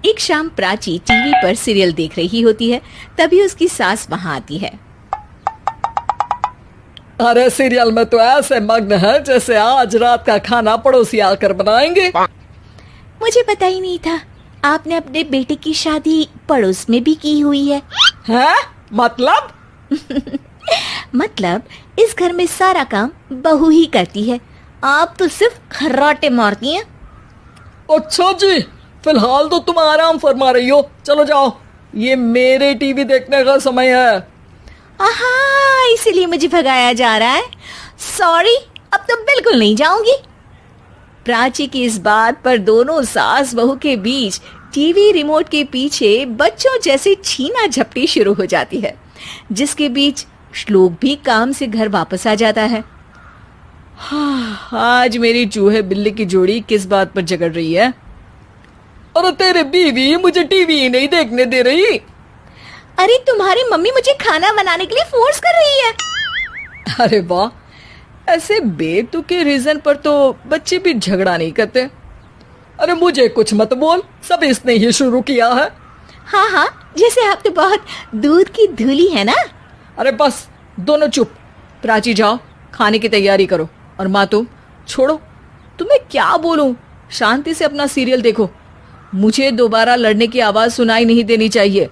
एक शाम प्राची टीवी पर सीरियल देख रही होती है। तभी उसकी सास वहां आती है। अरे सीरियल में तो ऐसे मग्न है जैसे आज रात का खाना पड़ोसी आकर बनाएंगे। मुझे पता ही नहीं था आपने अपने बेटे की शादी पड़ोस में भी की हुई है। हैं? मतलब? मतलब इस घर में सारा काम बहू ही करती है, आप तो सिर्फ खर्राटे मारती हैं। अच्छा जी, फिलहाल तो तुम आराम फरमा रही हो, चलो जाओ, ये मेरे टीवी देखने का समय है। आहा, इसीलिए मुझे भगाया जा रहा है। सॉरी, अब तो बिल्कुल नहीं जाऊंगी। प्राची की इस बात पर दोनों सास बहू के बीच टीवी रिमोट के पीछे बच्चों जैसे छीना झपटी शुरू हो जाती है, जिसके बीच श्लोक भी काम से घर वापस आ जाता है। आज मेरी चूहे बिल्ली की जोड़ी किस बात पर झगड़ रही है? अरे तेरे बीवी मुझे टीवी ही नहीं देखने दे रही। अरे तुम्हारी मम्मी मुझे खाना बनाने के लिए फोर्स कर रही है। अरे वाह, ऐसे बेतुके रीजन पर तो बच्चे भी झगड़ा नहीं करते। अरे मुझे कुछ मत बोल, सब इसने ही शुरू किया है। हाँ हाँ, जैसे आप तो बहुत दूध की धूली है ना। अरे बस, दोनों चुप। प्राची जाओ, खाने की तैयारी करो। और माँ तुम छोड़ो, तुम्हें क्या बोलूं, शांति से अपना सीरियल देखो, मुझे दोबारा लड़ने की आवाज सुनाई नहीं देनी चाहिए।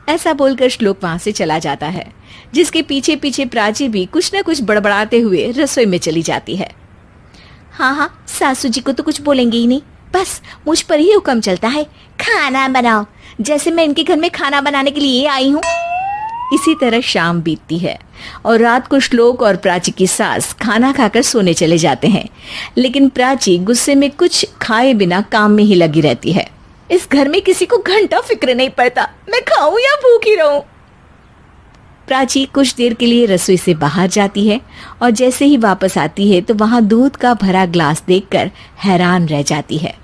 ऐसा बोलकर श्लोक वहां से चला जाता है, जिसके पीछे पीछे प्राची भी कुछ न कुछ बड़बड़ाते हुए रसोई में चली जाती है। हाँ हाँ, सासू जी को तो कुछ बोलेंगे ही नहीं, बस मुझ पर ही हुक्म चलता है, खाना बनाओ, जैसे मैं इनके घर में खाना बनाने के लिए आई हूँ। इसी तरह शाम बीतती है और रात को श्लोक और प्राची की सास खाना खाकर सोने चले जाते हैं, लेकिन प्राची गुस्से में कुछ खाए बिना काम में ही लगी रहती है। इस घर में किसी को घंटा फिक्र नहीं पड़ता, मैं खाऊं या भूखी रहूं। प्राची कुछ देर के लिए रसोई से बाहर जाती है और जैसे ही वापस आती है तो वहां दूध का भरा ग्लास देखकर हैरान रह जाती है।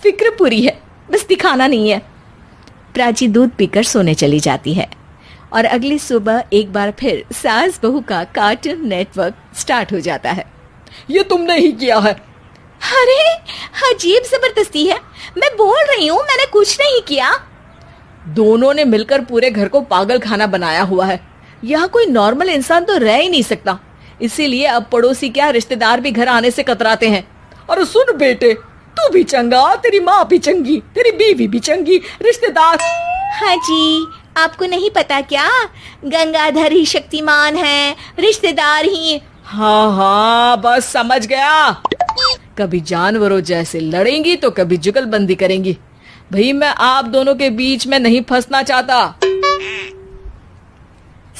फिक्र पूरी है, बस दिखाना नहीं है। प्राची दूध पीकर सोने चली जाती है और अगली सुबह एक बार फिर सास बहू का कार्टून नेटवर्क स्टार्ट हो जाता है। ये तुमने ही किया है। अरे अजीब जबरदस्ती है, मैं बोल रही हूँ मैंने कुछ नहीं किया। दोनों ने मिलकर पूरे घर को पागल खाना बनाया हुआ है। यहाँ कोई नॉर्मल इंसान तो रह ही नहीं सकता, इसीलिए अब पड़ोसी क्या रिश्तेदार भी घर आने से कतराते हैं। और सुन बेटे, तू भी चंगा, तेरी माँ भी चंगी, तेरी बीवी भी चंगी, रिश्तेदार। हाँ जी, आपको नहीं पता क्या, गंगाधर ही शक्तिमान है, रिश्तेदार ही। हाँ हाँ, बस समझ गया। कभी जानवरों जैसे लड़ेंगी तो कभी जुगलबंदी करेंगी। भाई मैं आप दोनों के बीच में नहीं फंसना चाहता।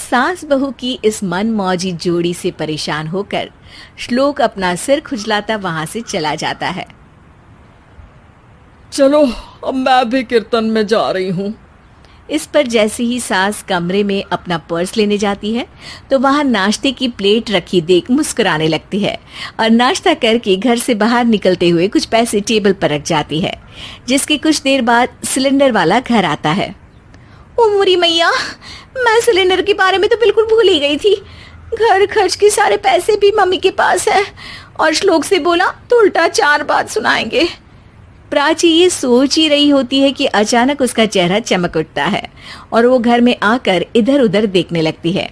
सास बहू की इस मनमौजी जोड़ी से परेशान होकर श्लोक अपना सिर खुजलाता वहां से चला जाता है। चलो अब मैं भी कीर्तन में जा रही हूँ। इस पर जैसे ही सास कमरे में अपना पर्स लेने जाती है तो वहां नाश्ते की प्लेट रखी देख मुस्कुराने लगती है और नाश्ता करके घर से बाहर निकलते हुए कुछ पैसे टेबल पर रख जाती है, जिसके कुछ देर बाद सिलेंडर वाला घर आता है। ओ मुरी मैया, मैं सिलेंडर के बारे में तो बिल्कुल भूल ही गई थी। घर खर्च के सारे पैसे भी मम्मी के पास है और श्लोक से बोला तो उल्टा 4 बात सुनाएंगे। प्राची ये सोच ही रही होती है कि अचानक उसका चेहरा चमक उठता है और वो घर में आकर इधर उधर देखने लगती है।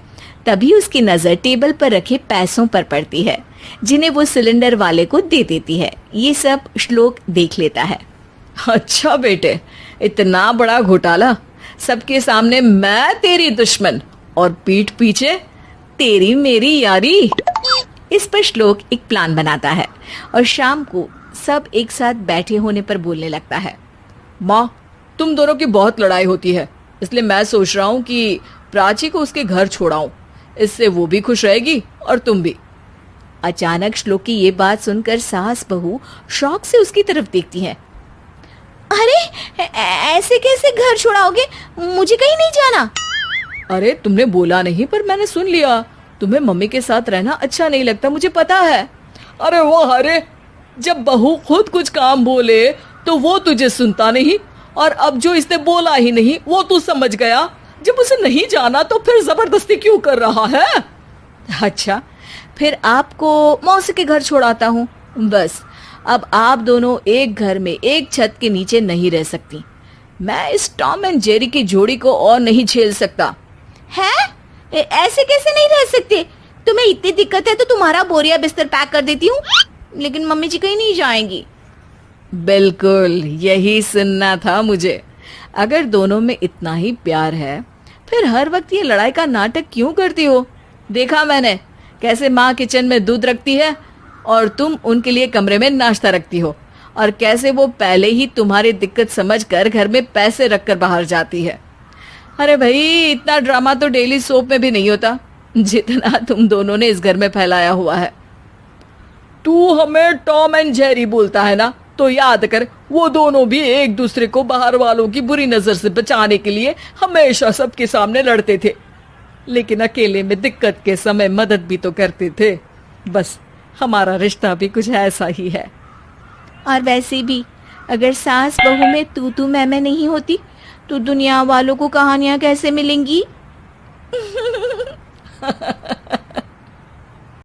तभी उसकी नजर टेबल पर रखे पैसों पर पड़ती है, जिन्हें वो सिलेंडर वाले को दे देती है। ये सब श्लोक देख लेता है। अच्छा बेटे, इतना बड़ा घोटाला, सबके सामने मैं तेरी दुश्मन और पीठ पीछे तेरी मेरी यारी। इस पर श्लोक एक प्लान बनाता है और शाम को सब एक साथ बैठे होने पर बोलने लगता है। माँ, तुम दोनों की बहुत लड़ाई होती है, इसलिए मैं सोच रहा हूँ कि प्राची को उसके घर छोड़ाऊं, इससे वो भी खुश रहेगी और तुम भी। अचानक श्लोक की ये बात सुनकर सास बहू शौक से उसकी तरफ देखती हैं। अरे ऐसे कैसे घर छोड़ाओगे, मुझे कहीं नहीं जाना। अरे तुमने बोला नहीं पर मैंने सुन लिया, तुम्हें मम्मी के साथ रहना अच्छा नहीं लगता, मुझे पता है। अरे वो अरे, जब बहू खुद कुछ काम बोले तो वो तुझे सुनता नहीं, और अब जो इसने बोला ही नहीं वो तू समझ गया। जब उसे नहीं जाना तो फिर जबरदस्ती क्यों कर रहा है? अच्छा, फिर आपको मौसी के घर छोड़ाता हूँ, बस अब आप दोनों एक घर में एक छत के नीचे नहीं रह सकती। मैं इस टॉम एंड जेरी की जोड़ी को और नहीं झेल सकता। है? ऐसे कैसे नहीं रह सकते? तुम्हें इतनी दिक्कत है तो तुम्हारा बोरिया बिस्तर पैक कर देती हूँ, लेकिन मम्मी जी कहीं नहीं जाएंगी। बिल्कुल यही सुनना था मुझे। अगर दोनों में इतना ही प्यार है फिर हर वक्त ये लड़ाई का नाटक क्यों करती हो? देखा मैंने कैसे माँ किचन में दूध रखती है और तुम उनके लिए कमरे में नाश्ता रखती हो, और कैसे वो पहले ही तुम्हारी दिक्कत समझकर घर में पैसे रखकर बाहर जाती है। अरे भाई, इतना ड्रामा तो डेली सोप में भी नहीं होता जितना तुम दोनों ने इस घर में फैलाया हुआ है। तू हमें टॉम एंड जेरी बोलता है ना, तो याद कर वो दोनों भी एक दूसरे को बाहर वालों की बुरी नजर से बचाने के लिए हमेशा सबके सामने लड़ते थे, लेकिन अकेले में दिक्कत के समय मदद भी तो करते थे। बस हमारा रिश्ता भी कुछ ऐसा ही है। और वैसे भी अगर सास बहू में तू मैं नहीं होती तो दुनिया वालों को कहानियां कैसे मिलेंगी?